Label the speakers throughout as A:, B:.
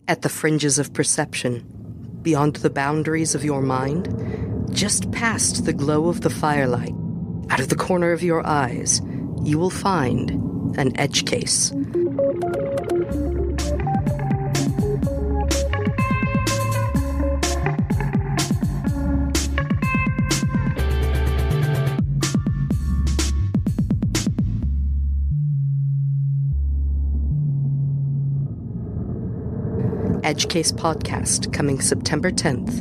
A: At the fringes of perception, beyond the boundaries of your mind, just past the glow of the firelight, out of the corner of your eyes, you will find an edge case. Edge Case Podcast, coming September 10th.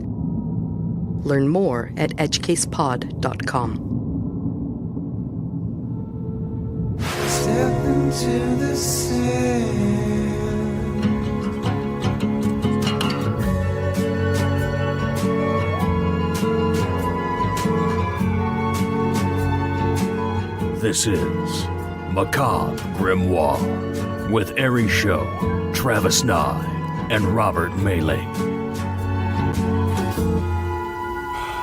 A: Learn more at edgecasepod.com.
B: Step into the sand.
C: This is Macabre Grimoire with Ari Show, Travis Nye, and Robert Melee.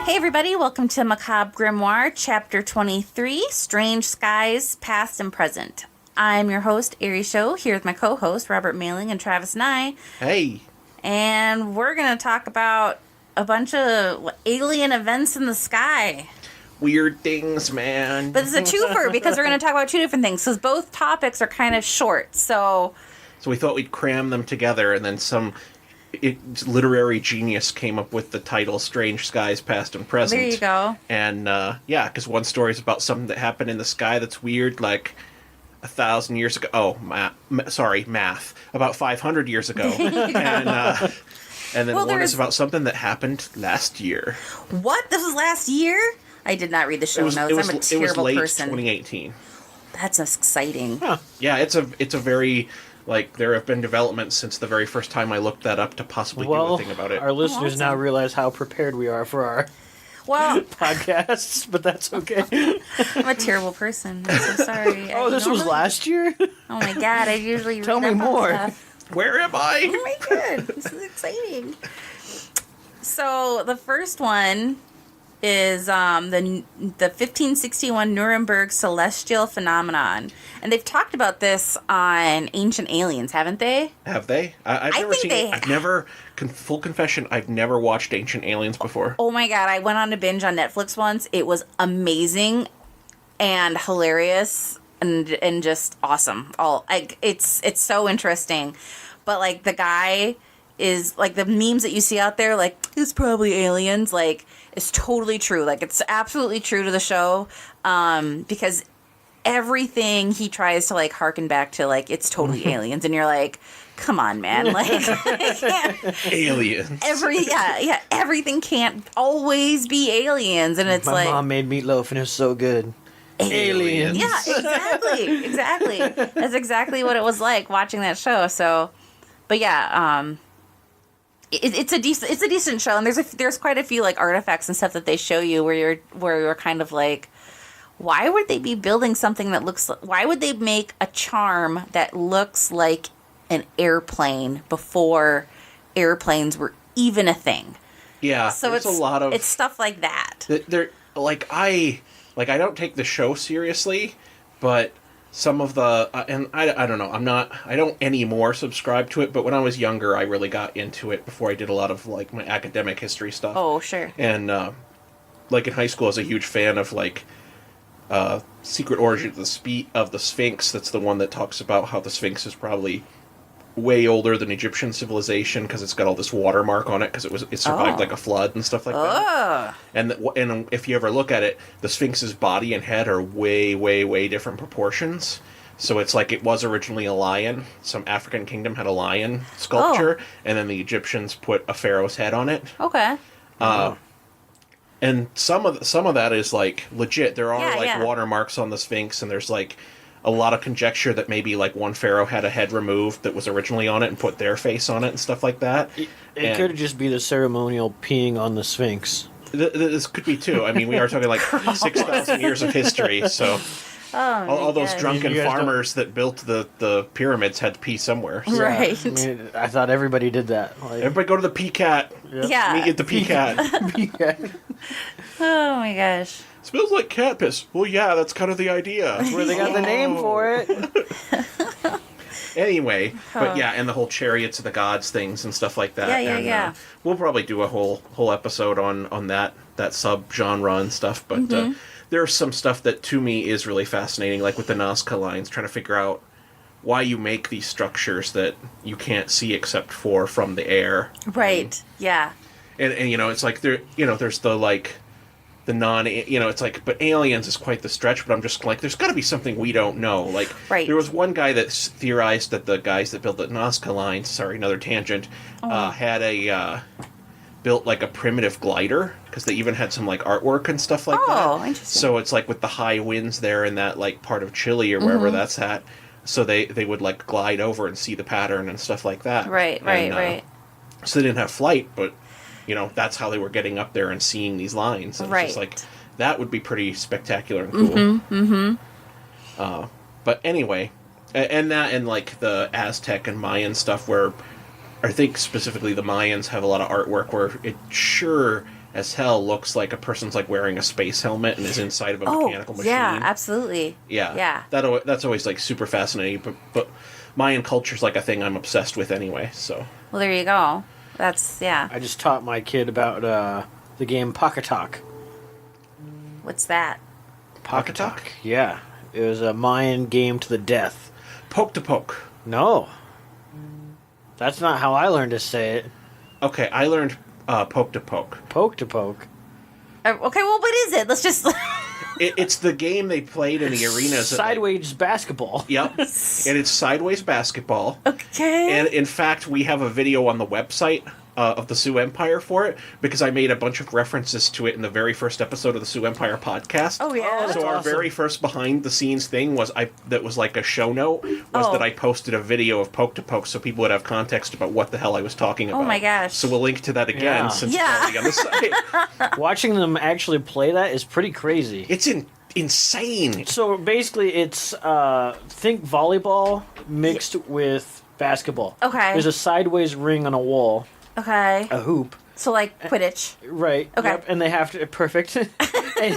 D: Hey everybody, welcome to Macabre Grimoire, Chapter 23, Strange Skies, Past and Present. I'm your host, Ari Show, here with my co-host, Robert Mailing and Travis Nye.
E: Hey.
D: And we're going to talk about a bunch of alien events in the sky.
E: Weird things, man.
D: But it's a twofer because we're going to talk about two different things, because both topics are kind of short, So
E: we thought we'd cram them together, and then some literary genius came up with the title Strange Skies, Past and Present.
D: There you go.
E: And, yeah, because one story is about something that happened in the sky that's weird, like 1,000 years ago. Oh, math. About 500 years ago. And then one is about something that happened last year.
D: What? This was last year? I did not read the show notes. I'm a terrible
E: it was late
D: person.
E: 2018.
D: That's exciting.
E: Huh. Yeah, it's a very... Like, there have been developments since the very first time I looked that up to possibly do a thing about it.
F: Our listeners now realize how prepared we are for our podcasts, but that's okay.
D: I'm a terrible person. I'm so sorry.
F: This was last year?
D: Oh my god, I usually
F: Tell me more.
D: Stuff.
E: Where am I?
D: Oh my god, this is exciting. So, the first one is the 1561 Nuremberg celestial phenomenon. And they've talked about this on Ancient Aliens, haven't they?
E: Have they? I've never seen it. I've never, full confession, I've never watched Ancient Aliens before.
D: Oh my god, I went on a binge on Netflix once. It was amazing and hilarious and just awesome. It's so interesting. But like the guy is like the memes that you see out there, like it's probably aliens, like it's totally true. Like it's absolutely true to the show, because everything he tries to like harken back to, like it's totally aliens, and you're like, come on, man, like
E: aliens.
D: Everything can't always be aliens, and it's
F: My
D: like
F: mom made meatloaf and it was so good. Aliens.
D: Yeah, exactly. That's exactly what it was like watching that show. So, but yeah, it's a decent show, and there's quite a few like artifacts and stuff that they show you where you're kind of like, why would they be building something that looks like, why would they make a charm that looks like an airplane before airplanes were even a thing?
E: Yeah,
D: so
E: it's
D: stuff like that.
E: They're I don't take the show seriously, but some of the and I don't know, I don't anymore subscribe to it, but when I was younger I really got into it before I did a lot of like my academic history stuff.
D: Oh, sure.
E: And like in high school I was a huge fan of like Secret Origin of the Sphinx. That's the one that talks about how the Sphinx is probably way older than Egyptian civilization because it's got all this watermark on it because it survived like a flood and stuff like that. And if you ever look at it, the Sphinx's body and head are way, way, way different proportions. So it's like it was originally a lion. Some African kingdom had a lion sculpture, and then the Egyptians put a pharaoh's head on it.
D: Okay.
E: And some of that is like legit. There are watermarks on the Sphinx, and there's like a lot of conjecture that maybe like one pharaoh had a head removed that was originally on it and put their face on it and stuff like that.
F: It could just be the ceremonial peeing on the Sphinx.
E: This could be too. I mean, we are talking like 6,000 years of history, so all those drunken farmers that built the pyramids had to pee somewhere. So.
D: Right.
F: I mean, I thought everybody did that. Like,
E: everybody go to the PCAT.
D: Yeah.
E: Meet at the PCAT.
D: Oh my gosh.
E: Smells like cat piss. Well, yeah, that's kind of the idea.
F: That's where they got the name for it.
E: Anyway, but yeah, and the whole chariots of the gods things and stuff like that.
D: Yeah.
E: We'll probably do a whole episode on that sub-genre and stuff, but there's some stuff that to me is really fascinating, like with the Nazca lines, trying to figure out why you make these structures that you can't see except from the air.
D: Right. Yeah.
E: And it's like there's the non, it's like, but aliens is quite the stretch, but I'm just like, there's got to be something we don't know. Like, there was one guy that theorized that the guys that built the Nazca lines, sorry, another tangent, had built like a primitive glider, because they even had some like artwork and stuff like that.
D: Oh, interesting.
E: So it's like with the high winds there in that like part of Chile or wherever that's at, so they would like glide over and see the pattern and stuff like that.
D: Right.
E: So they didn't have flight, but that's how they were getting up there and seeing these lines. And it's just like, that would be pretty spectacular and cool. But anyway, and that and like the Aztec and Mayan stuff, where I think specifically the Mayans have a lot of artwork where it sure as hell looks like a person's like wearing a space helmet and is inside of a mechanical machine.
D: Yeah, absolutely.
E: Yeah. That's always like super fascinating, but Mayan culture's like a thing I'm obsessed with anyway, so.
D: Well, there you go. That's, yeah.
F: I just taught my kid about the game Pakatak.
D: What's that?
E: Pakatak?
F: Yeah. It was a Mayan game to the death.
E: Poke to poke.
F: No. That's not how I learned to say it.
E: Okay, I learned poke to poke.
F: Poke to poke.
D: Okay, well, what is it? Let's just...
E: It's the game they played in the arenas.
F: Sideways basketball.
E: Yep. And it's sideways basketball.
D: Okay.
E: And in fact, we have a video on the website of the Sioux Empire for it, because I made a bunch of references to it in the very first episode of the Sioux Empire podcast.
D: Oh, yeah.
E: So our very first behind the scenes thing that was like a show note, was that I posted a video of Poke to Poke so people would have context about what the hell I was talking about.
D: Oh my gosh.
E: So we'll link to that again since it's already on the site.
F: Watching them actually play that is pretty crazy.
E: It's insane.
F: So basically it's think volleyball mixed with basketball.
D: Okay.
F: There's a sideways ring on a wall.
D: Okay.
F: A hoop.
D: So, like, Quidditch.
F: Right.
D: Okay.
F: Yep, and they have to... Perfect. They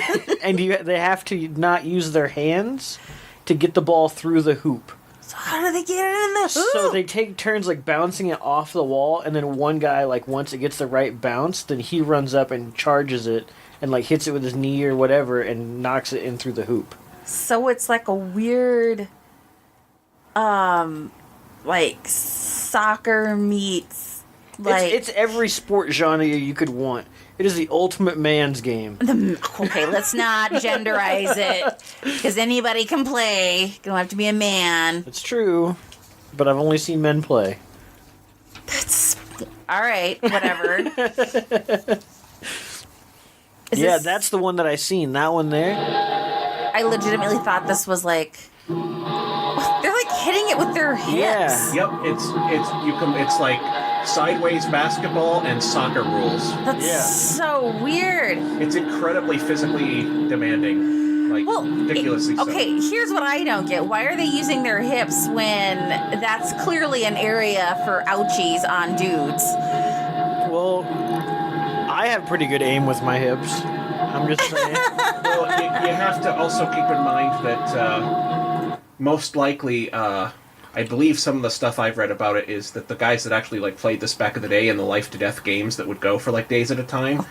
F: have to not use their hands to get the ball through the hoop.
D: So how do they get it in the hoop?
F: So they take turns, like, bouncing it off the wall, and then one guy, like, once it gets the right bounce, then he runs up and charges it, and, like, hits it with his knee or whatever, and knocks it in through the hoop.
D: So it's like a weird, like, soccer meets... Like,
F: it's every sport genre you could want. It is the ultimate man's game.
D: Okay, let's not genderize it, because anybody can play. You don't have to be a man.
F: It's true, but I've only seen men play.
D: That's all right. Whatever.
F: That's the one that I seen. That one there.
D: I legitimately thought this was like they're like hitting it with their hips.
F: Yeah.
E: Yep, it's like sideways basketball and soccer rules.
D: That's so weird.
E: It's incredibly physically demanding. Like, ridiculously so.
D: Okay, here's what I don't get. Why are they using their hips when that's clearly an area for ouchies on dudes?
F: Well, I have pretty good aim with my hips. I'm just saying.
E: Well, you have to also keep in mind that most likely... I believe some of the stuff I've read about it is that the guys that actually like played this back in the day in the life to death games that would go for like days at a time,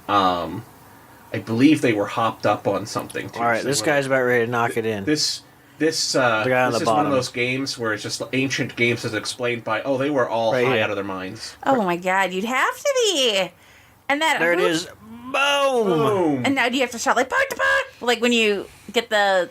E: I believe they were hopped up on something too.
F: All right,
E: so
F: this guy's about ready to knock it in.
E: This
F: guy on the
E: is
F: bottom.
E: one of those games where it's just ancient games as explained by they were all high out of their minds.
D: Oh my god, you'd have to be. And that
F: there it is. Boom!
D: And now do you have to shout like "Poke to poke"? Like when you get the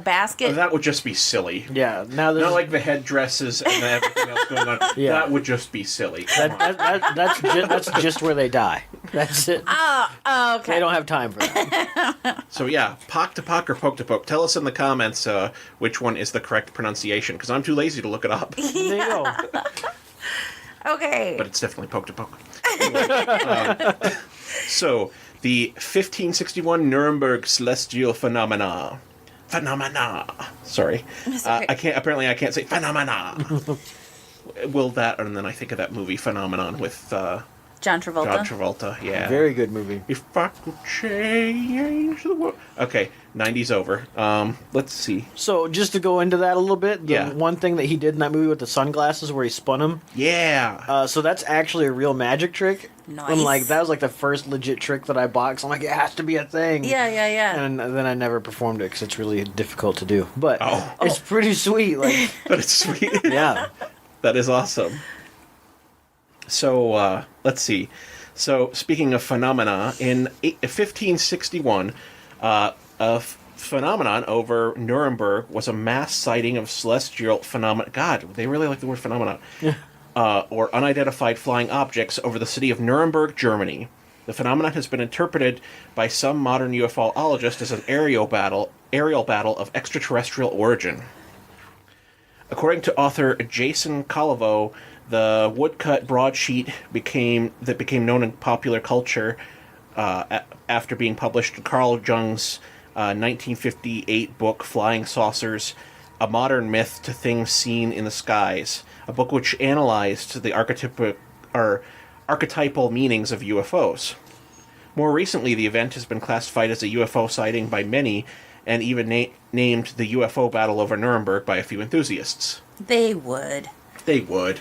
D: basket?
E: That would just be silly.
F: Yeah, now there's...
E: Not like the headdresses and everything else going on.
F: Yeah.
E: That would just be silly.
F: That's just where they die. That's it.
D: Oh, okay.
F: They don't have time for that.
E: So yeah, pock to pock or poke to poke. Tell us in the comments which one is the correct pronunciation, because I'm too lazy to look it up.
F: There you go.
D: Okay.
E: But it's definitely poke to poke. Anyway, so, the 1561 Nuremberg celestial phenomena. Sorry.
D: Okay.
E: I can't say phenomena. And then I think of that movie Phenomenon with
D: John Travolta.
E: John Travolta, yeah.
F: Very good movie.
E: If I could change the world. Okay, 90's over. Let's see.
F: So just to go into that a little bit, the one thing that he did in that movie with the sunglasses where he spun them.
E: Yeah.
F: So that's actually a real magic trick.
D: Nice.
F: And like that was like the first legit trick that I bought. 'Cause I'm like, it has to be a thing.
D: Yeah.
F: And then I never performed it because it's really difficult to do. But
E: Oh.
F: it's pretty sweet. Like,
E: But it's sweet.
F: yeah.
E: That is awesome. So, let's see. So, speaking of phenomena, in 1561, a phenomenon over Nuremberg was a mass sighting of celestial phenomena. God, they really like the word phenomenon. Or unidentified flying objects over the city of Nuremberg, Germany. The phenomenon has been interpreted by some modern ufologists as an aerial battle of extraterrestrial origin. According to author Jason Colivo, the woodcut broadsheet became known in popular culture after being published in Carl Jung's 1958 book Flying Saucers, A Modern Myth to Things Seen in the Skies, a book which analyzed the archetypal meanings of UFOs. More recently, the event has been classified as a UFO sighting by many, and even named the UFO battle over Nuremberg by a few enthusiasts.
D: They would.
E: They would.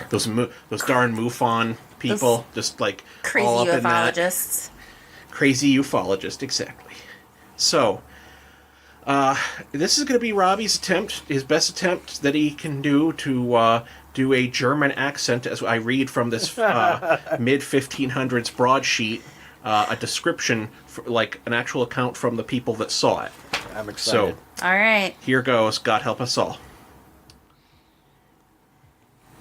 E: those darn MUFON people, just like
D: Crazy
E: all up in that.
D: ufologists.
E: Crazy ufologist, exactly. So, this is going to be Robbie's attempt, his best attempt that he can do to do a German accent, as I read from this mid-1500s broadsheet, a description, like an actual account from the people that saw it.
F: I'm excited.
E: So,
D: All right.
E: here goes, God help us all.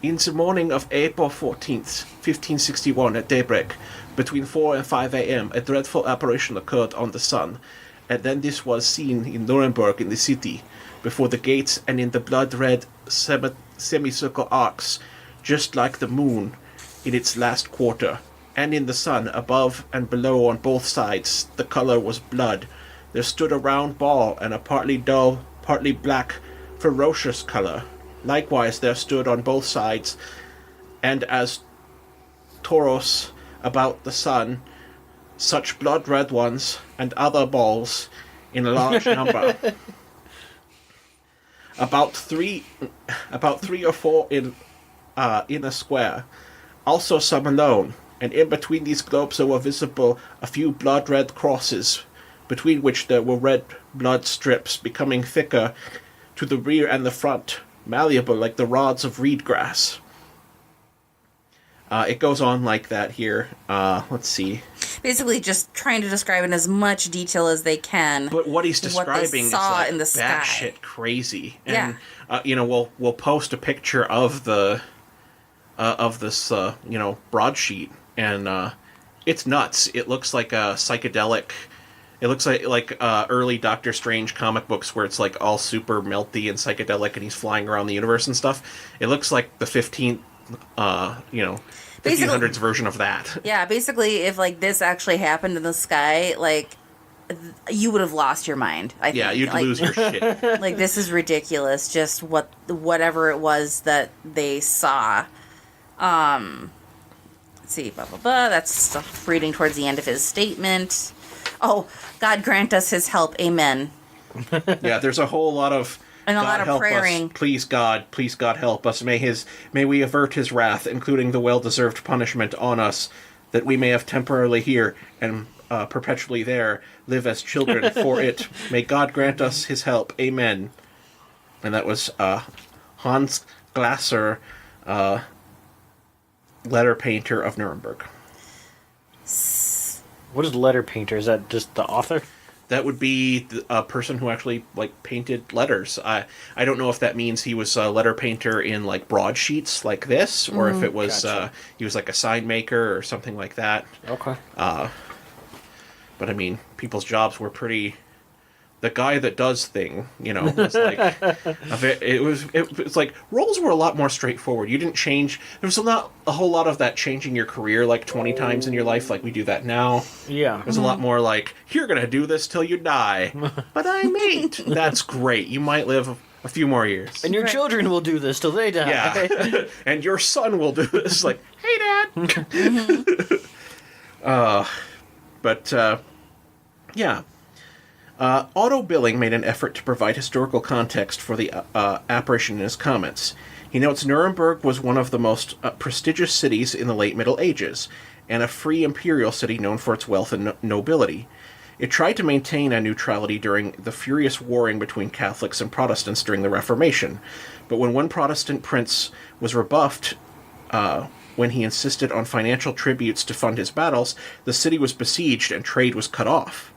E: In the morning of April 14th, 1561, at daybreak, between 4 and 5 a.m., a dreadful apparition occurred on the sun, and then this was seen in Nuremberg in the city, before the gates and in the blood-red semicircle arcs, just like the moon in its last quarter, and in the sun, above and below on both sides, the color was blood. There stood a round ball and a partly dull, partly black, ferocious color. Likewise there stood on both sides, and as toros about the sun, such blood-red ones and other balls in a large number. About three or four in a square. Also some alone, and in between these globes there were visible a few blood-red crosses, between which there were red blood strips becoming thicker to the rear and the front, malleable like the rods of reed grass. It goes on like that here. Let's see.
D: Basically, just trying to describe in as much detail as they can.
E: But what he's describing is like
D: in the sky.
E: batshit crazy. And we'll post a picture of the this broadsheet, and it's nuts. It looks like a psychedelic. It looks like early Doctor Strange comic books where it's like all super melty and psychedelic, and he's flying around the universe and stuff. It looks like the 1500s version of that.
D: Yeah, basically, if like this actually happened in the sky, like you would have lost your mind. I think.
E: Yeah, you'd
D: like,
E: lose your shit.
D: Like this is ridiculous. Just whatever it was that they saw. Let's see, blah blah blah. That's reading towards the end of his statement. Oh, God grant us His help. Amen.
E: Yeah, there's a whole lot of.
D: And a
E: God
D: lot of
E: help
D: praying.
E: us. Please God help us. May we avert his wrath, including the well-deserved punishment on us, that we may have temporarily here and perpetually there live as children for it. May God grant us his help. Amen. And that was Hans Glasser, letter painter of Nuremberg.
F: What is letter painter? Is that just the author?
E: That would be a person who actually like painted letters. I don't know if that means he was a letter painter in like broadsheets like this, or if it was
F: Gotcha.
E: He was like a sign maker or something like that.
F: Okay.
E: But I mean, people's jobs were pretty. The guy that does thing, was like it was like roles were a lot more straightforward. You didn't change. There was not a whole lot of that changing your career like 20 times in your life, like we do that now.
F: Yeah.
E: There's a lot more like, you're going to do this till you die. But I ain't. That's great. You might live A few more years.
F: And your
D: Right.
F: children will do this till they die.
E: Yeah. And your son will do this. Like, hey, Dad. Yeah. Otto Billing made an effort to provide historical context for the apparition in his comments. He notes Nuremberg was one of the most prestigious cities in the late Middle Ages, and a free imperial city known for its wealth and nobility. It tried to maintain a neutrality during the furious warring between Catholics and Protestants during the Reformation, but when one Protestant prince was rebuffed when he insisted on financial tributes to fund his battles, the city was besieged and trade was cut off.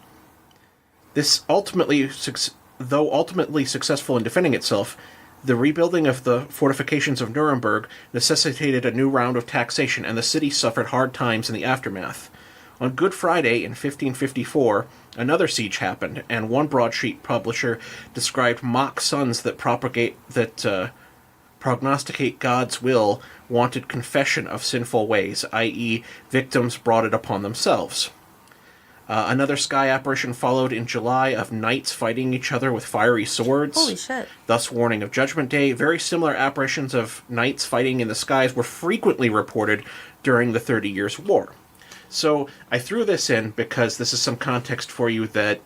E: This though ultimately successful in defending itself, the rebuilding of the fortifications of Nuremberg necessitated a new round of taxation, and the city suffered hard times in the aftermath. On Good Friday in 1554, another siege happened, and one broadsheet publisher described mock sons that prognosticate God's will wanted confession of sinful ways, i.e., victims brought it upon themselves. Another sky apparition followed in July of knights fighting each other with fiery swords.
D: Holy shit.
E: Thus warning of Judgment Day. Very similar apparitions of knights fighting in the skies were frequently reported during the 30 Years' War. So I threw this in because this is some context for you that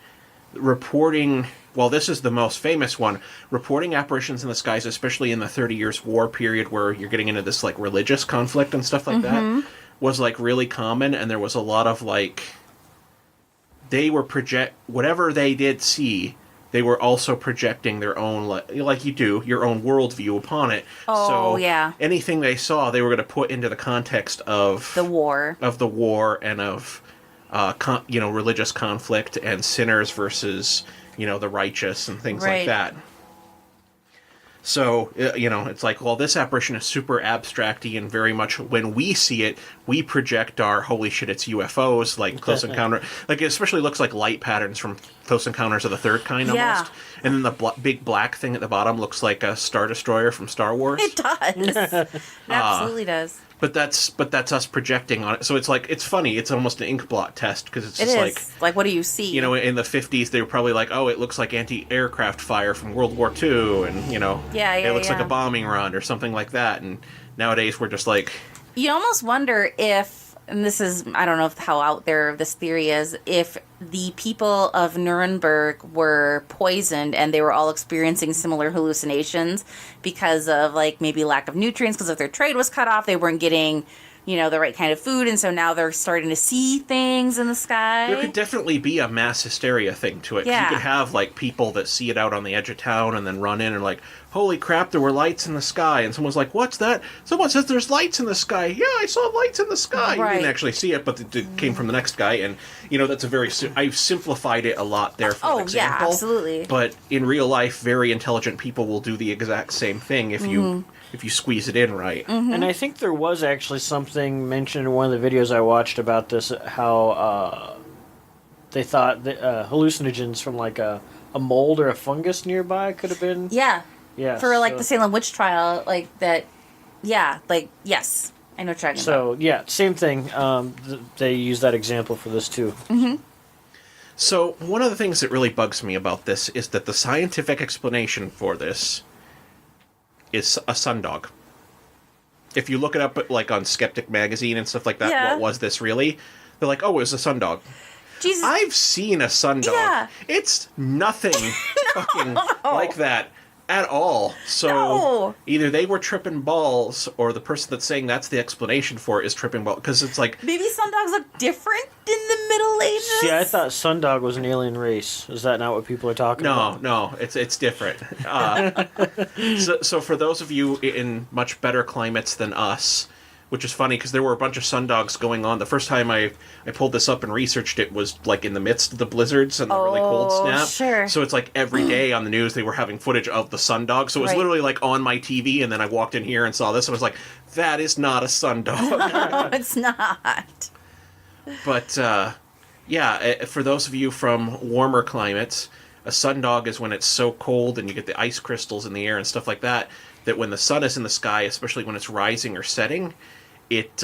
E: reporting, well, this is the most famous one, reporting apparitions in the skies, especially in the 30 Years' War period where you're getting into this like religious conflict and stuff like that, was like really common, and there was a lot of like, they were whatever they did see, they were also projecting their own, like you do, your own worldview upon it.
D: Oh,
E: so
D: yeah.
E: anything they saw, they were going to put into the context of
D: The war.
E: and of, religious conflict and sinners versus, the righteous and things like
D: Right.
E: that. So, it's like, well, this apparition is super abstract-y, and very much when we see it, we project our, holy shit, it's UFOs, like Close Encounter. Like, it especially looks like light patterns from Close Encounters of the Third Kind,
D: Yeah.
E: almost. And then the big black thing at the bottom looks like a Star Destroyer from Star Wars.
D: It does. It absolutely does.
E: But that's us projecting on it. So it's like, it's funny. It's almost an ink blot test, because it's
D: It
E: just
D: is. Like, what do you see?
E: in the 50s, they were probably like, oh, it looks like anti-aircraft fire from World War II, and, it looks like a bombing run or something like that. And nowadays, we're just like...
D: You almost wonder if, and this is, I don't know how out there this theory is, if the people of Nuremberg were poisoned and they were all experiencing similar hallucinations because of, like, maybe lack of nutrients, because if their trade was cut off, they weren't getting, the right kind of food, and so now they're starting to see things in the sky.
E: There could definitely be a mass hysteria thing to it. 'Cause
D: Yeah.
E: you could have, like, people that see it out on the edge of town and then run in and like, holy crap, there were lights in the sky. And someone's like, what's that? Someone says there's lights in the sky. Yeah, I saw lights in the sky. You
D: Right.
E: didn't actually see it, but it came from the next guy. And, that's a very... I've simplified it a lot there for an example.
D: Yeah, absolutely.
E: But in real life, very intelligent people will do the exact same thing if you squeeze it in right.
F: And I think there was actually something mentioned in one of the videos I watched about this, how they thought that hallucinogens from like a mold or a fungus nearby could have been...
D: Yeah.
F: Yeah.
D: For, like, the Salem witch trial, like, that... Yeah, like, yes. I know what you're talking about.
F: So, yeah, same thing. They use that example for this, too.
E: So, one of the things that really bugs me about this is that the scientific explanation for this is a sundog. If you look it up, like, on Skeptic Magazine and stuff like that,
D: Yeah.
E: what was this really? They're like, oh, it was a sundog.
D: Jesus.
E: I've seen a sundog.
D: Yeah.
E: It's nothing fucking like that at all. So
D: No.
E: either they were tripping balls, or the person that's saying that's the explanation for it is tripping balls. Because it's like...
D: Maybe sundogs look different in the Middle Ages?
F: See, I thought sundog was an alien race. Is that not what people are talking about?
E: No, it's different. So for those of you in much better climates than us, which is funny because there were a bunch of sundogs going on. The first time I pulled this up and researched it was like in the midst of the blizzards and the really cold snap.
D: Sure.
E: So it's like every day on the news they were having footage of the sundog. So it was
D: Right.
E: literally like on my TV, and then I walked in here and saw this and was like, that is not a sundog.
D: No, it's not.
E: But, for those of you from warmer climates, a sundog is when it's so cold and you get the ice crystals in the air and stuff like that, that when the sun is in the sky, especially when it's rising or setting, it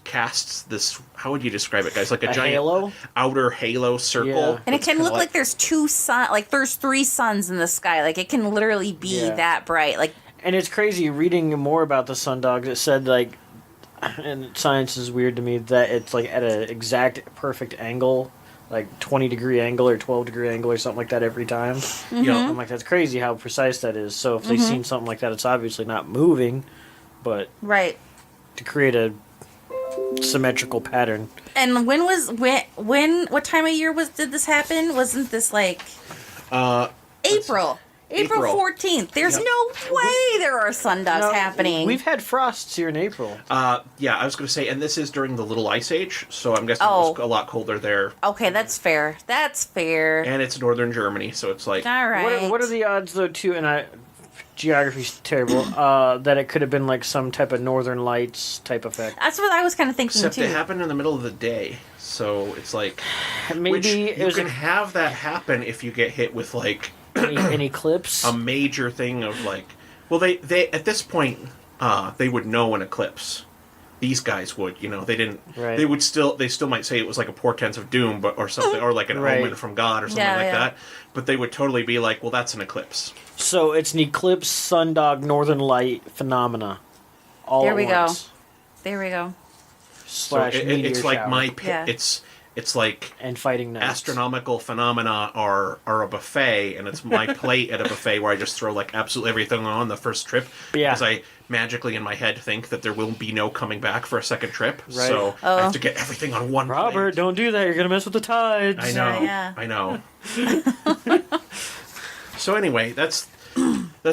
E: casts this. How would you describe it, guys? Like a giant
F: halo?
E: outer halo circle.
F: Yeah.
D: And it
E: It's
D: can
E: kinda
D: look like there's there's 3 suns in the sky. Like, it can literally be
F: Yeah.
D: that bright. Like,
F: And it's crazy reading more about the sundogs. It said, like, and science is weird to me, that it's like at an exact perfect angle, like 20-degree angle or 12-degree angle or something like that every time.
E: Yeah.
F: I'm like, that's crazy how precise that is. So if they've seen something like that, it's obviously not moving, but
D: right.
F: to create a symmetrical pattern.
D: And what time of year did this happen? Wasn't this like April? April
E: April.
D: 14th. There's
E: Yeah.
D: no way there are sundogs
F: No,
D: happening.
F: We've had frosts here in April.
E: Yeah, I was going to say, and this is during the Little Ice Age, so I'm guessing it was a lot colder there.
D: Okay, that's fair. That's fair.
E: And it's northern Germany, so it's like...
D: All right.
F: What are the odds, though, too, and geography's terrible, that it could have been like some type of Northern Lights type effect?
D: That's what I was kind of thinking
E: Except
D: too.
E: it happened in the middle of the day, so it's like...
F: Maybe
E: which
F: it
E: you
F: was
E: can have that happen if you get hit with, like...
F: an eclipse.
E: A major thing of, like... Well, they at this point, they would know an eclipse. These guys would, they didn't...
F: Right.
E: They still might say it was like a portent of doom, or something, or like an
F: Right.
E: omen from God, or something like that. But they would totally be like, well, that's an eclipse.
F: So it's an eclipse, sundog, northern light phenomena. All
D: There
F: at
D: we go.
F: once.
D: There we go.
F: Slash
E: So
F: meteor
E: it's like
F: shower.
D: Yeah.
E: It's like
F: And fighting knights.
E: astronomical phenomena are a buffet, and it's my plate at a buffet where I just throw like absolutely everything on the first trip,
F: Yeah.
E: because I magically in my head think that there will be no coming back for a second trip,
F: Right.
E: so I have to get everything on one
F: Robert,
E: plate.
F: don't do that. You're going to mess with the tides.
E: I know,
D: Yeah.
E: I know. So anyway, that's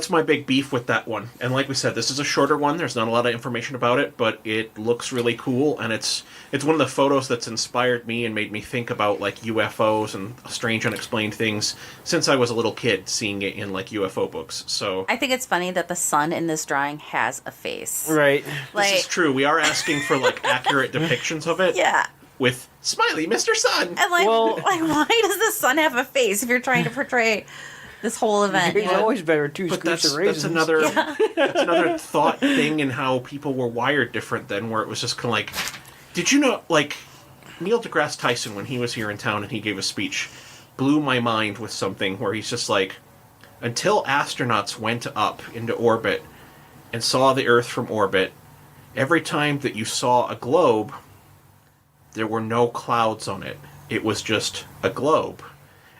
E: my big beef with that one. And like we said, this is a shorter one. There's not a lot of information about it, but it looks really cool, and it's one of the photos that's inspired me and made me think about like UFOs and strange unexplained things since I was a little kid, seeing it in like UFO books. So
D: I think it's funny that the sun in this drawing has a face.
F: Right.
D: Like,
E: this is true. We are asking for like accurate depictions of it.
D: yeah.
E: With smiley Mr. Sun.
D: And like,
F: Well-
D: like, why does the sun have a face if you're trying to portray this whole event?
F: He's
D: you know?
F: always better two
E: But
F: scoops
E: that's
F: of raisins.
E: another that's another thought thing in how people were wired different then, where it was just kind of like, did you know, like Neil deGrasse Tyson, when he was here in town and he gave a speech, blew my mind with something where he's just like, until astronauts went up into orbit and saw the Earth from orbit, every time that you saw a globe, there were no clouds on it. It was just a globe.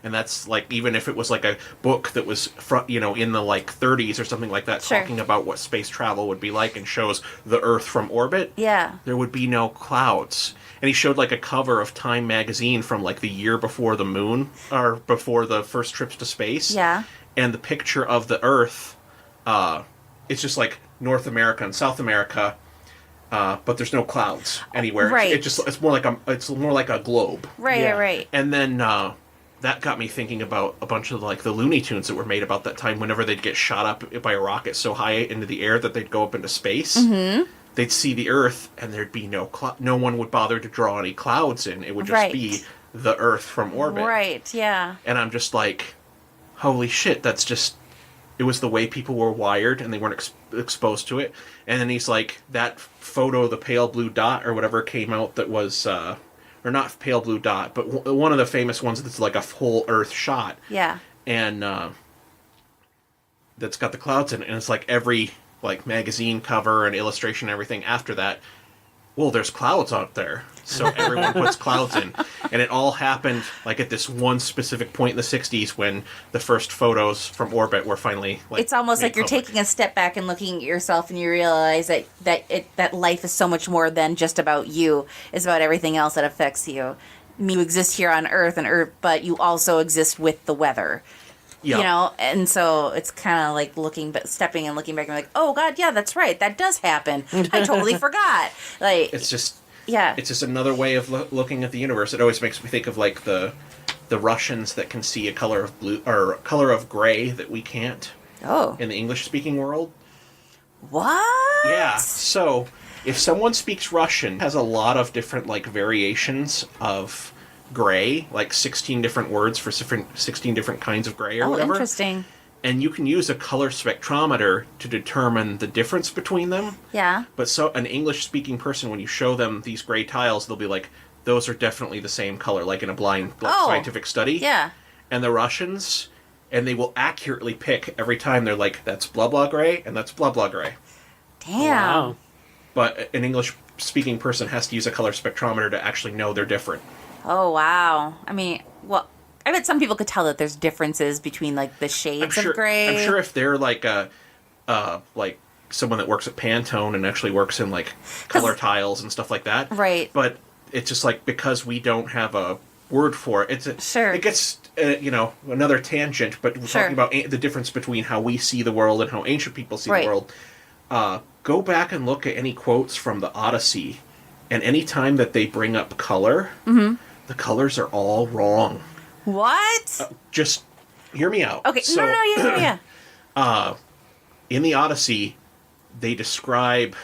E: And that's like, even if it was like a book that was in the like 30s or something like that,
D: Sure.
E: talking about what space travel would be like and shows the Earth from orbit,
D: Yeah.
E: there would be no clouds. And he showed like a cover of Time magazine from like the year before the moon, or before the first trips to space.
D: Yeah.
E: And the picture of the Earth, it's just like North America and South America, but there's no clouds anywhere.
D: Right.
E: It's more like a globe.
D: Right,
F: Yeah.
D: right.
E: And then that got me thinking about a bunch of like the Looney Tunes that were made about that time. Whenever they'd get shot up by a rocket so high into the air that they'd go up into space, they'd see the Earth and there'd be no one would bother to draw any clouds in. It would just
D: Right.
E: be the Earth from orbit.
D: Right, yeah.
E: And I'm just like, holy shit, that's just... It was the way people were wired, and they weren't exposed to it. And then he's like, that photo, the pale blue dot, or whatever came out that was... or not pale blue dot, but one of the famous ones that's like a full Earth shot.
D: Yeah.
E: And that's got the clouds in it. And it's like every like magazine cover and illustration and everything after that, well, there's clouds out there. So everyone puts clouds in. And it all happened like at this one specific point in the 60s when the first photos from orbit were finally like...
D: It's almost
E: made
D: like you're
E: public.
D: taking a step back and looking at yourself, and you realize that life is so much more than just about you. It's about everything else that affects you. You exist here on Earth, but you also exist with the weather.
E: Yeah.
D: You know, and so it's kind of like stepping and looking back and like, oh God, yeah, that's right, that does happen. I totally forgot. Like,
E: It's just...
D: yeah,
E: It's just another way of looking at the universe. It always makes me think of like the Russians that can see a color of blue or a color of gray that we can't
D: oh,
E: in the English-speaking world.
D: what?
E: Yeah. So if someone speaks Russian, has a lot of different like variations of gray, like 16 different words for 16 different kinds of gray or
D: Oh,
E: whatever.
D: interesting.
E: and you can use a color spectrometer to determine the difference between them.
D: Yeah.
E: But so an English-speaking person, when you show them these gray tiles, they'll be like, those are definitely the same color, like in a blind scientific study.
D: Yeah.
E: And the Russians, and they will accurately pick every time. They're like, that's blah blah gray, and that's blah blah gray.
D: Damn.
F: Wow.
E: But an English-speaking person has to use a color spectrometer to actually know they're different.
D: Oh, wow. I mean, well, I bet some people could tell that there's differences between, like, the shades of gray.
E: I'm sure if they're like like someone that works at Pantone and actually works in like color tiles and stuff like that.
D: Right.
E: But it's just like, because we don't have a word for it.
D: Sure.
E: It gets another tangent, but we're talking about the difference between how we see the world and how ancient people see the world. Go back and look at any quotes from the Odyssey, and any time that they bring up color, the colors are all wrong.
D: What?
E: Just hear me out.
D: Okay.
E: So,
D: Yeah.
E: in the Odyssey, they describe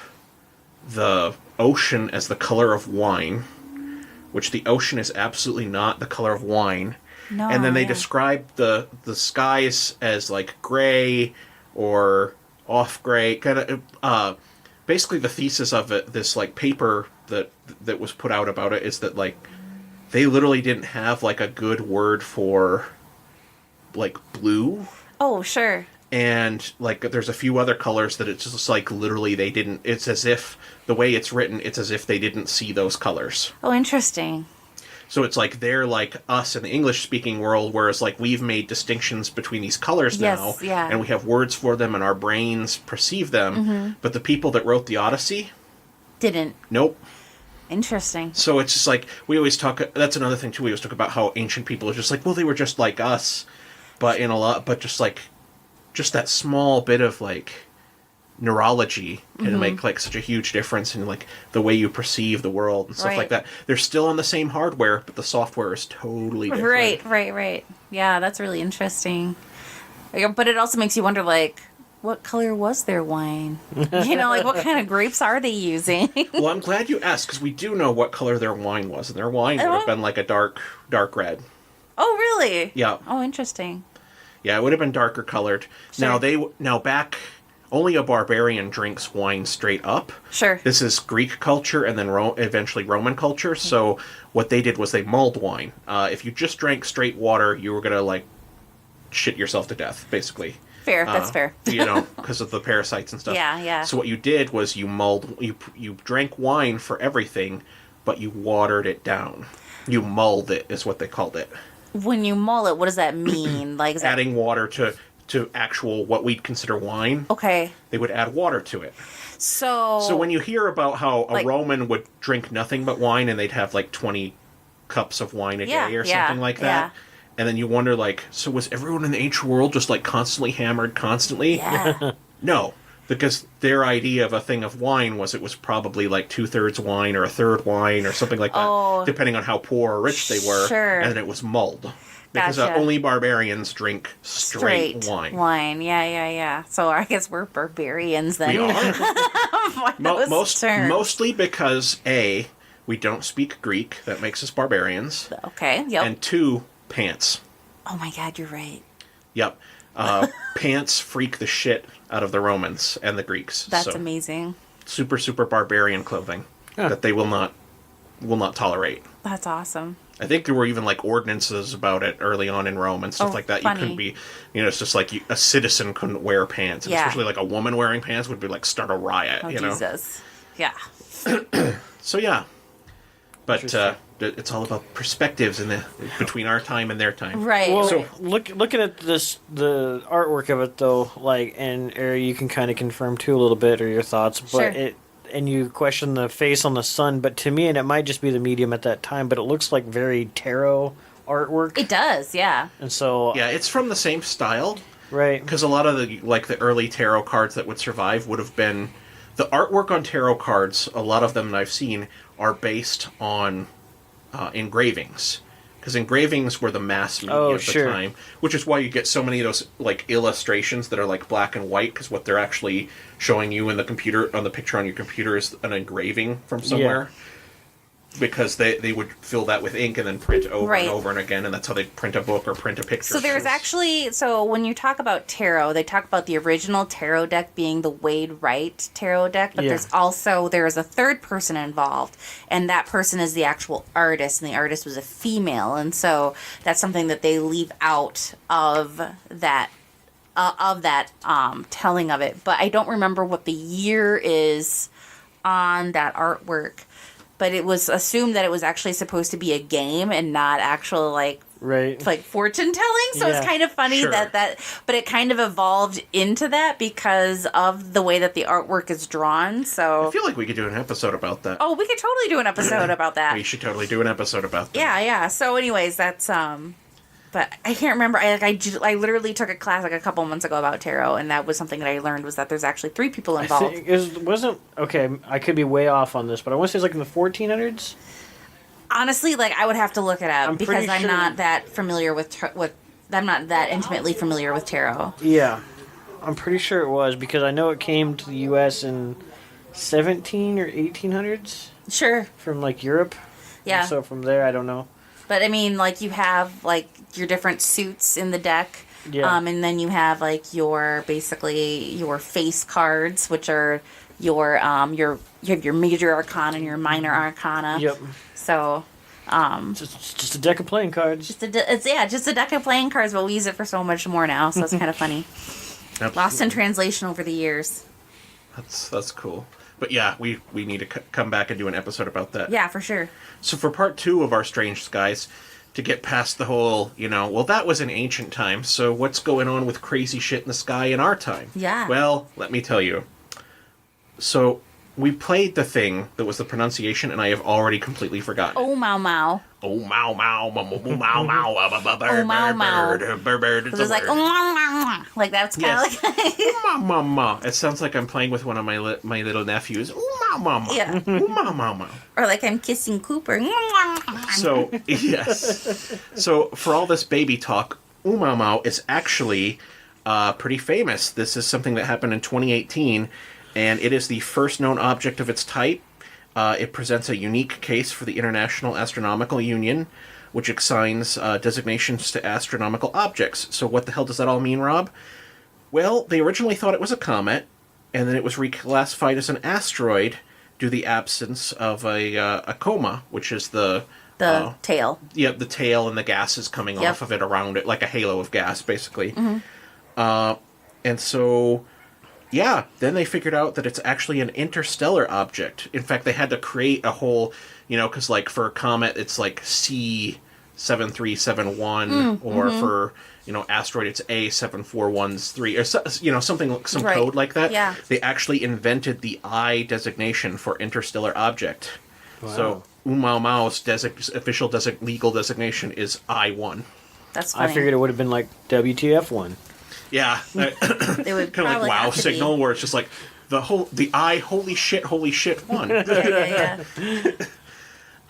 E: the ocean as the color of wine, which the ocean is absolutely not the color of wine.
D: No.
E: And then they describe the skies as like gray or off gray, kind of. Basically, the thesis of it, this like paper that was put out about it, is that like they literally didn't have like a good word for like blue.
D: Oh, sure.
E: And like there's a few other colors that it's just like literally they didn't. It's as if the way it's written, it's as if they didn't see those colors.
D: Oh, interesting.
E: So it's like they're like us in the English-speaking world, whereas like we've made distinctions between these colors now, and we have words for them, and our brains perceive them. But the people that wrote the Odyssey
D: didn't.
E: Nope.
D: Interesting.
E: So it's just like we always talk. That's another thing too. We always talk about how ancient people are just like, well, they were just like us, but just that small bit of like neurology can make like such a huge difference in like the way you perceive the world and stuff like that. They're still on the same hardware, but the software is totally different.
D: Right. Yeah, that's really interesting. But it also makes you wonder, like, what color was their wine? Like, what kind of grapes are they using?
E: Well, I'm glad you asked, because we do know what color their wine was, and their wine would have been like a dark red.
D: Oh, really?
E: Yeah.
D: Oh, interesting.
E: Yeah, it would have been darker colored.
D: Sure.
E: Now back, only a barbarian drinks wine straight up.
D: Sure.
E: This is Greek culture and then eventually Roman culture. So what they did was they mulled wine. If you just drank straight water, you were gonna like shit yourself to death, basically.
D: Fair. That's fair.
E: Because of the parasites and stuff.
D: Yeah.
E: So what you did was you drank wine for everything, but you watered it down. You mulled it, is what they called it.
D: When you mull it, what does that mean? Like, is
E: adding water to actual what we'd consider wine.
D: Okay.
E: They would add water to it.
D: So
E: when you hear about how a Roman would drink nothing but wine, and they'd have like 20 cups of wine a day or something like that. And then you wonder, like, so was everyone in the ancient world just like constantly hammered constantly?
D: Yeah.
E: No. Because their idea of a thing of wine was it was probably like 2/3 wine or 1/3 wine or something like that, depending on how poor or rich they were.
D: Sure.
E: And then it was mulled. Because
D: Gotcha.
E: Only barbarians drink straight wine.
D: Yeah. So I guess we're barbarians then.
E: We are.
D: By those terms.
E: Mostly because, A, we don't speak Greek. That makes us barbarians.
D: Okay, yep.
E: And 2, pants.
D: Oh my God, you're right.
E: Yep. Pants freak the shit out of the Romans and the Greeks.
D: That's amazing.
E: Super, super barbarian clothing that they will not tolerate.
D: That's awesome.
E: I think there were even like ordinances about it early on in Rome and stuff like that.
D: Funny.
E: You couldn't be, it's just like a citizen couldn't wear pants. And especially like a woman wearing pants would be like start a riot,
D: Oh, Jesus. Yeah.
E: So yeah. But it's all about perspectives between our time and their time.
D: Right.
F: Well,
D: right.
F: looking at the artwork of it though, like, and you can kind of confirm too a little bit or your thoughts, but
D: Sure.
F: And you question the face on the sun, but to me, and it might just be the medium at that time, but it looks like very tarot artwork.
D: It does, yeah.
F: And so
E: Yeah, it's from the same style.
F: Right.
E: Because a lot of the early tarot cards that would survive would have been the artwork on tarot cards. A lot of them that I've seen are based on engravings, because engravings were the mass media of the time, which is why you get so many of those like illustrations that are like black and white, because what they're actually showing you in the computer on the picture on your computer is an engraving from somewhere. because they would fill that with ink and then print over
D: Right.
E: and over and again, and that's how they print a book or print a picture.
D: So there's actually, so when you talk about tarot, they talk about the original tarot deck being the Wade Wright tarot deck, but
F: Yeah.
D: there's a third person involved, and that person is the actual artist, and the artist was a female, and so that's something that they leave out of that telling of it. But I don't remember what the year is on that artwork. But it was assumed that it was actually supposed to be a game and not actual like fortune telling. So
F: Yeah.
D: it's kind of funny
E: Sure.
D: but it kind of evolved into that because of the way that the artwork is drawn. So
E: I feel like we could do an episode about that.
D: we could totally do an episode about that.
E: We should totally do an episode about that.
D: Yeah. So, anyways, that's but I can't remember. I literally took a class like a couple months ago about tarot, and that was something that I learned was that there's actually 3 people involved.
F: I could be way off on this, but I want to say it's like in the 1400s.
D: Honestly, like I would have to look it up
F: I'm
D: because
F: pretty
D: I'm
F: sure-
D: not that familiar with I'm not that intimately familiar with tarot.
F: Yeah, I'm pretty sure it was because I know it came to the U.S. in 17 or 1800s
D: Sure.
F: from like Europe.
D: Yeah.
F: And so from there, I don't know.
D: But I mean, like you have like your different suits in the deck.
F: Yeah.
D: And then you have like your face cards, which are you have your major arcana and your minor arcana.
F: Yep.
D: So
F: It's just a deck of playing cards.
D: just a deck of playing cards, but we use it for so much more now. So it's kind of funny. Lost in translation over the years.
E: That's cool. But yeah, we need to come back and do an episode about that.
D: Yeah, for sure.
E: So for part 2 of our Strange Skies, to get past the whole, well, that was in ancient times, so what's going on with crazy shit in the sky in our time?
D: Yeah.
E: Well, let me tell you. So we played the thing that was the pronunciation, and I have already completely forgotten.
D: ʻOumuamua.
E: Oh, mow, mow, mow, mow, mow, mow,
D: It was like, like that's kind of like,
E: It sounds like I'm playing with one of my little nephews.
D: Yeah. Or like I'm kissing Cooper.
E: So, yes. So, for all this baby talk, ʻOumuamua is actually pretty famous. This is something that happened in 2018, and it is the first known object of its type. It presents a unique case for the International Astronomical Union, which assigns designations to astronomical objects. So what the hell does that all mean, Rob? Well, they originally thought it was a comet, and then it was reclassified as an asteroid due to the absence of a coma, which is the
D: tail.
E: Yeah, the tail and the gases coming
D: Yep.
E: off of it around it, like a halo of gas, basically. And so, yeah, then they figured out that it's actually an interstellar object. In fact, they had to create a whole, because like for a comet, it's like C7371, or for, asteroid, it's A7413, or something, some
D: Right.
E: code like that.
D: Yeah.
E: They actually invented the I designation for interstellar object. So ʻOumuamau's official legal designation is I1.
D: That's funny.
F: I figured it would have been like WTF1.
E: Yeah,
D: They would
E: kind of like
D: probably
E: WoW
D: have to
E: signal, where it's just like the I holy shit one.
D: be.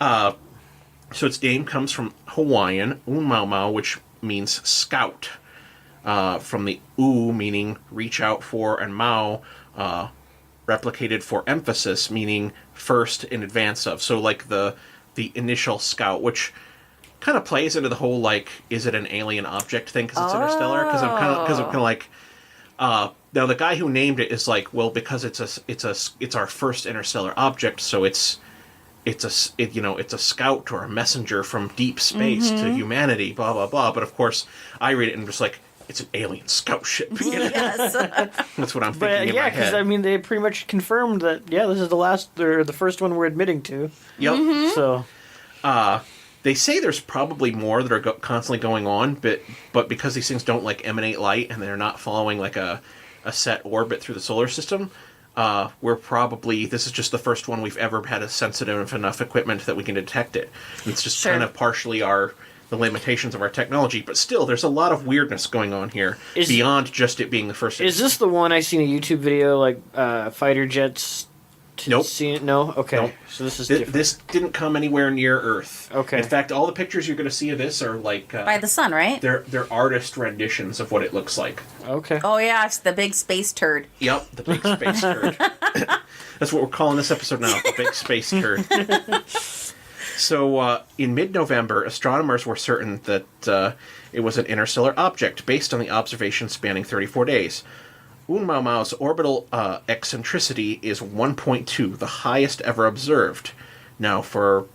D: Yeah.
E: So its name comes from Hawaiian ʻOumuamua, which means scout. From the u meaning reach out for, and mau replicated for emphasis, meaning first in advance of. So like the initial scout, which kind of plays into the whole like, is it an alien object thing because it's interstellar? Because I'm kind of like, now the guy who named it is like, well, because it's our first interstellar object, so it's a scout or a messenger from deep space to humanity, blah blah blah. But of course, I read it and just like, it's an alien scout ship.
D: Yes.
E: That's what I'm thinking
F: But
E: in
F: yeah,
E: my
F: because
E: head.
F: I mean, they pretty much confirmed that this is the first one we're admitting to.
E: Yep.
F: So
E: They say there's probably more that are constantly going on, but because these things don't like emanate light and they're not following like a set orbit through the solar system, this is just the first one we've ever had a sensitive enough equipment that we can detect it. And it's just
D: Sure.
E: kind of partially the limitations of our technology, but still, there's a lot of weirdness going on here beyond just it being the first.
F: is this the one I seen a YouTube video like fighter jets?
E: Nope.
F: Seen it? No. Okay.
E: Nope.
F: So this is different.
E: This didn't come anywhere near Earth.
F: Okay.
E: In fact, all the pictures you're going to see of this are like
D: By the sun, right?
E: they're artist renditions of what it looks like.
F: Okay.
D: Oh yeah, it's the big space turd.
E: Yep, the big space turd. That's what we're calling this episode now, the big space turd. So, in mid-November, astronomers were certain that it was an interstellar object based on the observations spanning 34 days. ʻOumuamau's orbital eccentricity is 1.2, the highest ever observed. Now, for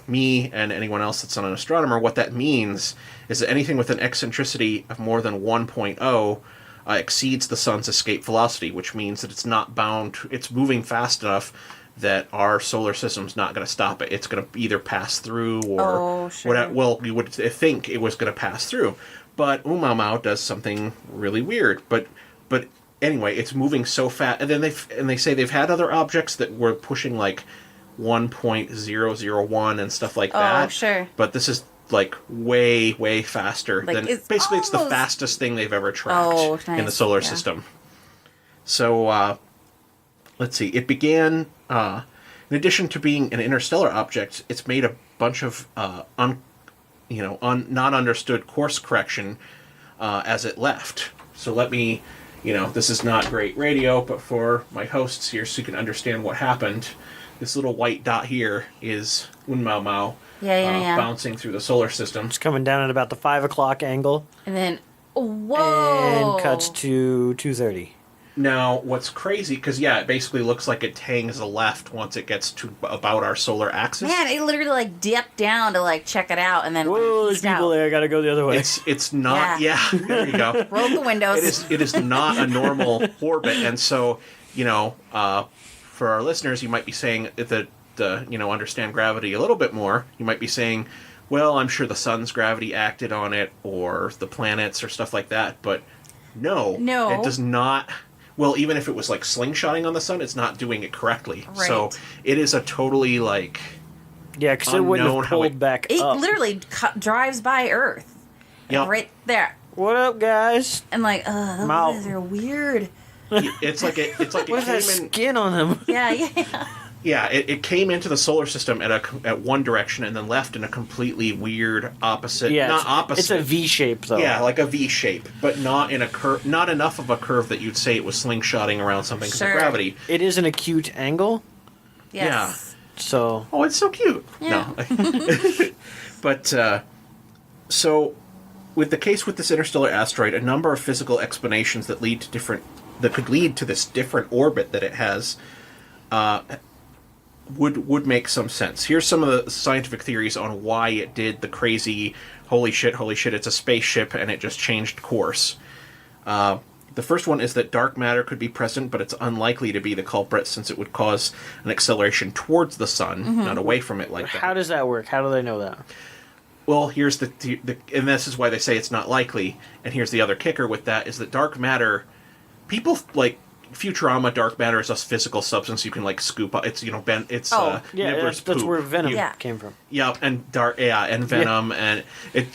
E: me and anyone else that's not an astronomer, what that means is that anything with an eccentricity of more than 1.0 exceeds the sun's escape velocity, which means that it's moving fast enough that our solar system's not going to stop it. It's going to either pass through or well, you would think it was going to pass through. But ʻOumuamau does something really weird. But anyway, it's moving so fast. And then they say they've had other objects that were pushing like 1.001 and stuff like that.
D: Oh, sure.
E: But this is like way, way faster than... It's the fastest thing they've ever tracked in the solar system. So, let's see. It began... in addition to being an interstellar object, it's made a bunch of not understood course correction as it left. So let me... this is not great radio, but for my hosts here, so you can understand what happened... This little white dot here is ʻOumuamau bouncing through the solar system.
F: It's coming down at about the 5 o'clock angle.
D: And then, whoa!
F: And cuts to 2:30.
E: Now, what's crazy, because, it basically looks like it hangs left once it gets to about our solar axis.
D: Man, it literally, dipped down to, check it out, and then...
F: Whoa, there's people there, I gotta go the other way.
E: It's not... Yeah, there you go.
D: Roll the windows.
E: It is not a normal orbit, and so, for our listeners, you might be saying that, understand gravity a little bit more. You might be saying, well, I'm sure the sun's gravity acted on it, or the planets, or stuff like that. But no, it does not. Well, even if it was slingshotting on the sun, it's not doing it correctly.
D: Right.
E: So it is a totally
F: Yeah, because it wouldn't have pulled back
D: it
F: up.
D: It literally drives by Earth.
E: Yep.
D: Right there.
F: What up, guys?
D: And those guys are weird.
E: It's like it
F: What's that skin on him?
D: Yeah.
E: Yeah, it came into the solar system at one direction and then left in a completely weird opposite.
F: Yeah,
E: not opposite.
F: It's a V shape though.
E: Yeah, like a V shape, but not in a curve. Not enough of a curve that you'd say it was slingshotting around something because of gravity.
F: It is an acute angle.
D: Yes.
E: Yeah.
F: So.
E: Oh, it's so cute.
D: Yeah.
E: No. But so, with the case with this interstellar asteroid, a number of physical explanations that could lead to this different orbit that it has would make some sense. Here's some of the scientific theories on why it did the crazy holy shit, it's a spaceship and it just changed course. The first one is that dark matter could be present, but it's unlikely to be the culprit since it would cause an acceleration towards the sun, not away from it like that.
F: How does that work? How do they know that?
E: Well, here's and this is why they say it's not likely, and here's the other kicker with that, is that dark matter... People Futurama. Dark matter is a physical substance you can scoop up. It's Nibbler's
F: that's
E: poop.
F: where venom came from.
E: Yeah, and venom, and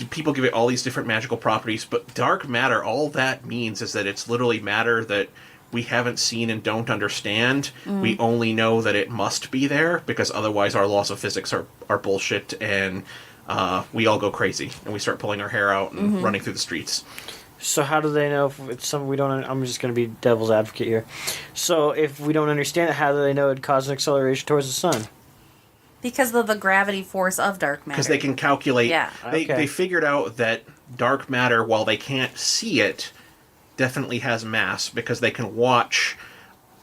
E: people give it all these different magical properties. But dark matter, all that means is that it's literally matter that we haven't seen and don't understand. We only know that it must be there because otherwise our laws of physics are bullshit, and we all go crazy and we start pulling our hair out and running through the streets.
F: So how do they know if it's something we don't... I'm just going to be devil's advocate here. So if we don't understand it, how do they know it caused an acceleration towards the sun?
D: Because of the gravity force of dark matter.
E: Because they can calculate...
D: Yeah.
E: They figured out that dark matter, while they can't see it, definitely has mass because they can watch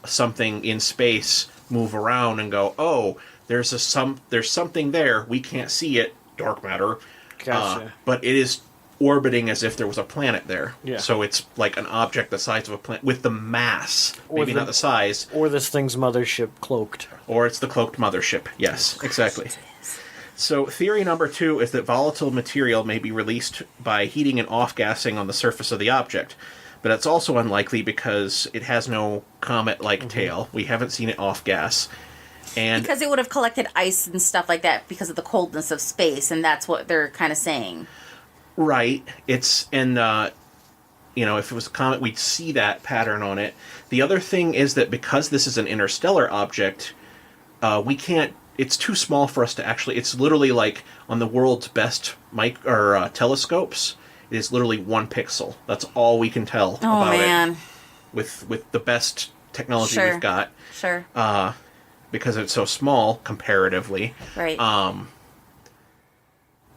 E: something in space move around and go, oh, there's something there. We can't see it. Dark matter.
F: Gotcha.
E: But it is... orbiting as if there was a planet there.
F: Yeah.
E: So it's like an object the size of a planet with the mass, maybe not the size.
F: Or this thing's mothership cloaked.
E: Or it's the cloaked mothership. Yes, exactly. So theory number 2 is that volatile material may be released by heating and off-gassing on the surface of the object. But that's also unlikely because it has no comet-like tail. We haven't seen it off-gas. And
D: because it would have collected ice and stuff like that because of the coldness of space, and that's what they're kind of saying.
E: Right. If it was a comet, we'd see that pattern on it. The other thing is that because this is an interstellar object, we can't... It's too small for us to actually... It's literally like on the world's best telescopes, it is literally 1 pixel. That's all we can tell about it. With the best technology we've got.
D: Sure.
E: Because it's so small, comparatively.
D: Right.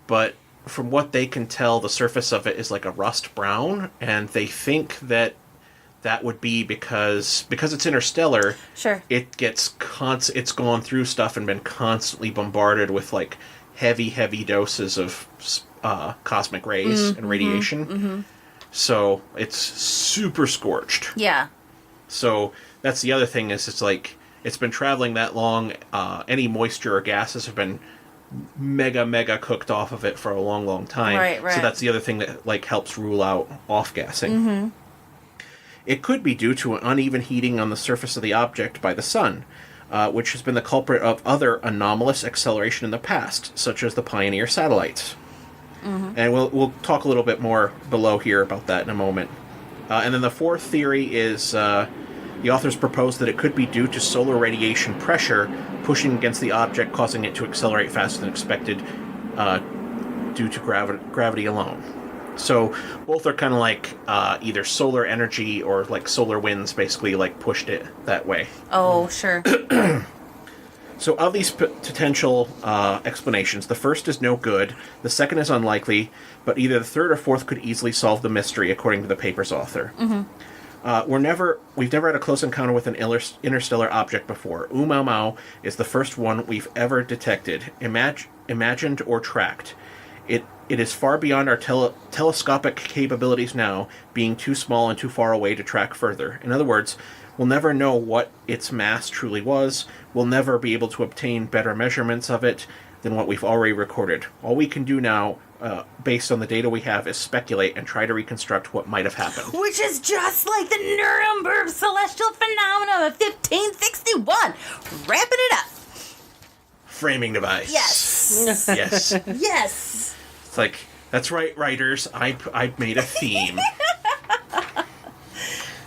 E: but from what they can tell, the surface of it is like a rust brown, and they think that would be because it's interstellar.
D: Sure.
E: It gets it's gone through stuff and been constantly bombarded with like heavy doses of cosmic rays and radiation. So it's super scorched.
D: Yeah.
E: So that's the other thing is it's like it's been traveling that long. Any moisture or gases have been mega cooked off of it for a long time.
D: Right.
E: So that's the other thing that like helps rule out off-gassing. It could be due to an uneven heating on the surface of the object by the sun, which has been the culprit of other anomalous acceleration in the past, such as the Pioneer satellites. And we'll talk a little bit more below here about that in a moment. And then the fourth theory is the authors propose that it could be due to solar radiation pressure pushing against the object, causing it to accelerate faster than expected due to gravity alone. So both are kind of like either solar energy or like solar winds basically like pushed it that way.
D: Oh, sure.
E: So of these potential explanations, the first is no good, the second is unlikely, but either the third or fourth could easily solve the mystery, according to the paper's author. We've never had a close encounter with an interstellar object before. ʻOumuamua is the first one we've ever detected, imagined or tracked. It is far beyond our telescopic capabilities now, being too small and too far away to track further. In other words, we'll never know what its mass truly was. We'll never be able to obtain better measurements of it than what we've already recorded. All we can do now, based on the data we have, is speculate and try to reconstruct what might have happened.
D: Which is just like the Nuremberg celestial phenomenon of 1561. Wrapping it up.
E: Framing device.
D: Yes.
E: Yes.
D: Yes.
E: It's like, that's right, writers. I made a theme.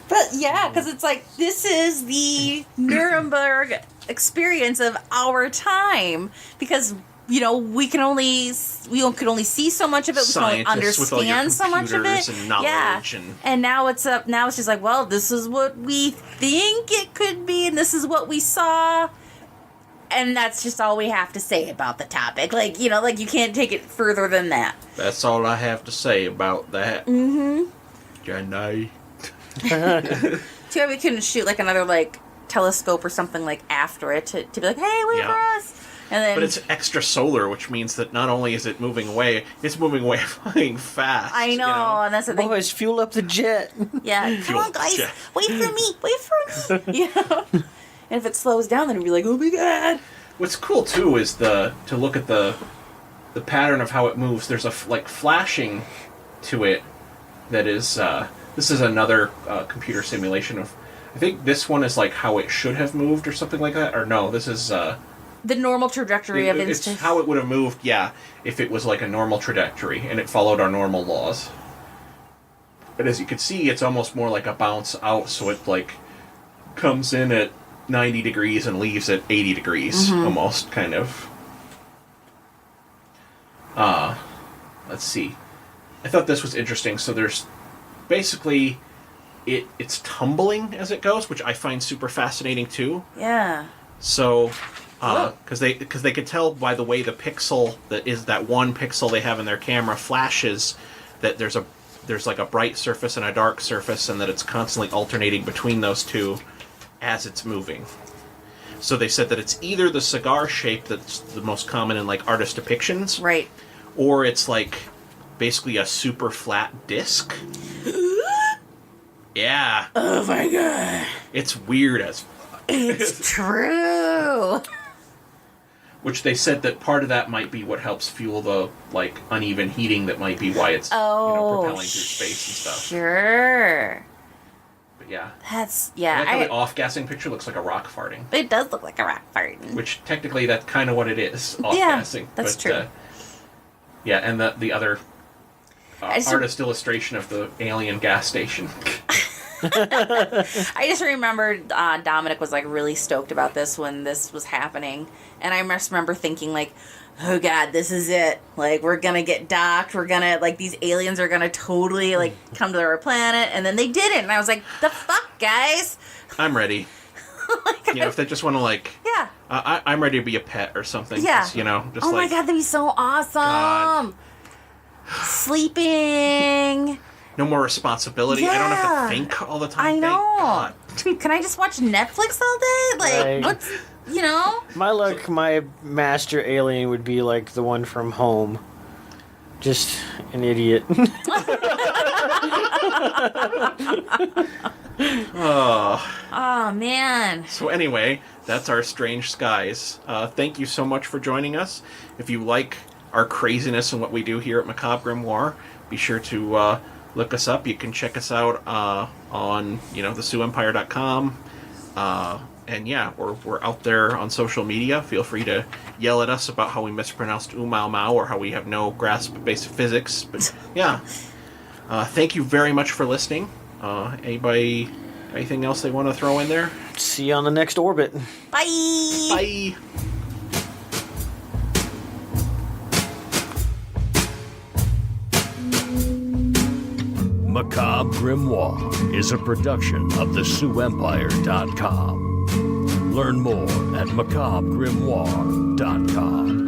D: But yeah, because it's like, this is the Nuremberg experience of our time. Because, you know, we can only see so much of it. We can only
E: Scientists with all your
D: understand so much of it.
E: and knowledge
D: and now it's just like, well, this is what we think it could be, and this is what we saw. And that's just all we have to say about the topic. Like, you know, like you can't take it further than that.
E: That's all I have to say about that. Jenny.
D: Too bad we couldn't shoot like another like telescope or something like after it to be like, hey, wait for us. And then,
E: but it's extra solar, which means that not only is it moving away, it's moving away flying fast.
D: I know, and that's the thing.
F: Boys, fuel up the jet.
D: Yeah, come on, guys,
E: jet.
D: wait for me. You know, and if it slows down, then it'll be like, oh my god.
E: What's cool too is to look at the pattern of how it moves. There's a flashing to it that is. This is another computer simulation of. I think this one is like how it should have moved or something like that. Or no, this is.
D: The normal trajectory of
E: it's
D: instant.
E: how it would have moved, yeah, if it was like a normal trajectory and it followed our normal laws. But as you can see, it's almost more like a bounce out, so it like comes in at 90 degrees and leaves at 80 degrees, almost, kind of. Let's see. I thought this was interesting. So there's basically it's tumbling as it goes, which I find super fascinating too.
D: Yeah.
E: So, because they could tell by the way the pixel that one pixel they have in their camera flashes that there's like a bright surface and a dark surface, and that it's constantly alternating between those two as it's moving. So they said that it's either the cigar shape that's the most common in like artist depictions,
D: Right.
E: or it's like basically a super flat disc. Yeah.
D: Oh my god.
E: It's weird as fuck.
D: It's true.
E: Which they said that part of that might be what helps fuel the like uneven heating that might be why it's propelling through space and stuff.
D: Sure.
E: But yeah.
D: That's
E: I like how the off-gassing picture looks like a rock farting.
D: It does look like a rock farting.
E: Which technically that's kind of what it is, off-gassing.
D: That's true.
E: Yeah, and the other
D: just-
E: artist illustration of the alien gas station.
D: I just remember Dominic was like really stoked about this when this was happening, and I just remember thinking like, oh god, this is it, like we're gonna get docked, we're gonna like these aliens are gonna totally like come to our planet, and then they didn't, and I was like, the fuck, guys.
E: I'm ready. If they just want to like I'm ready to be a pet or something.
D: Yeah.
E: Just, just
D: oh
E: like,
D: my god, that'd be so awesome.
E: God.
D: Sleeping.
E: no more responsibility. I don't have to think all the time.
D: I
E: Thank
D: know.
E: God.
D: Can I just watch Netflix all day? Like,
F: Right.
D: what's,
F: My luck, my master alien would be like the one from Home. Just an idiot.
D: Oh, man.
E: So anyway, that's our Strange Skies. Thank you so much for joining us. If you like our craziness and what we do here at Macabre Grimoire, be sure to look us up. You can check us out on thesuempire.com. And yeah, we're out there on social media. Feel free to yell at us about how we mispronounced ʻOumuamua or how we have no grasp of basic physics. But yeah, thank you very much for listening. Anybody, anything else they want to throw in there?
F: See you on the next orbit.
D: Bye.
E: Bye.
C: Macabre Grimoire is a production of thesuempire.com. Learn more at macabregrimoire.com.